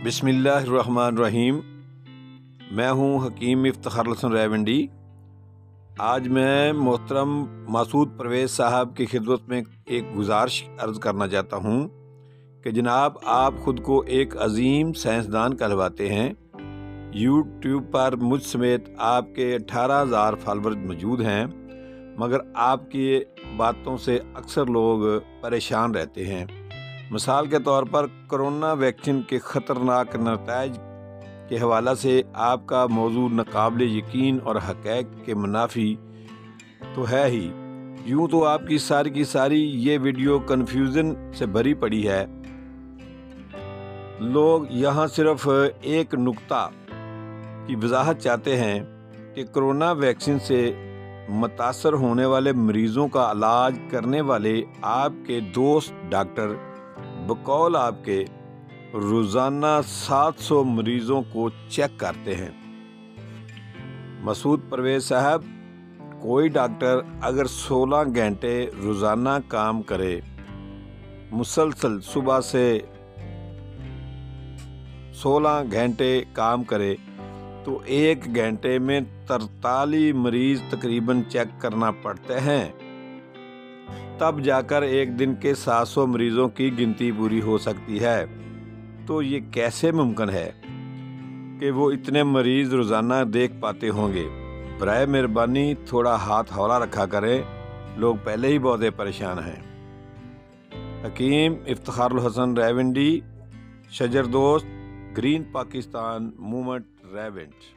बिस्मिल्लाहिर्रहमानिर्रहीम। मैं हूं हकीम इफ्तिखार हसन रायवंडी। आज मैं मोहतरम मासूद परवेज़ साहब की खिदमत में एक गुजारिश अर्ज़ करना चाहता हूं कि जनाब, आप ख़ुद को एक अजीम साइंसदान कहलवाते हैं। यूट्यूब पर मुझ समेत आपके 18,000 फॉलोअर्स मौजूद हैं, मगर आपकी बातों से अक्सर लोग परेशान रहते हैं। मिसाल के तौर पर कोरोना वैक्सीन के ख़तरनाक नताइज के हवाला से आपका मौजू नाकाबिले यकीन और हक़ैक़ के मुनाफी तो है ही। यूँ तो आपकी सारी की सारी ये वीडियो कन्फ्यूज़न से भरी पड़ी है। लोग यहाँ सिर्फ एक नुक्ता की वजाहत चाहते हैं कि कोरोना वैक्सीन से मुतासर होने वाले मरीज़ों का इलाज करने वाले आपके दोस्त डॉक्टर बकौल आपके रोज़ाना 700 मरीज़ों को चेक करते हैं। मासूद परवेज़ साहब, कोई डॉक्टर अगर 16 घंटे रोज़ाना काम करे, मुसलसल सुबह से 16 घंटे काम करे, तो 1 घंटे में 43 मरीज़ तकरीबन चेक करना पड़ते हैं। तब जाकर एक दिन के 700 मरीज़ों की गिनती पूरी हो सकती है। तो ये कैसे मुमकिन है कि वो इतने मरीज़ रोज़ाना देख पाते होंगे? बराए मेहरबानी थोड़ा हाथ हौला रखा करें, लोग पहले ही बहुत परेशान हैं। हकीम इफ्तिखार हसन रायवंडी, शजर दोस्त, ग्रीन पाकिस्तान मूवमेंट रायवंड।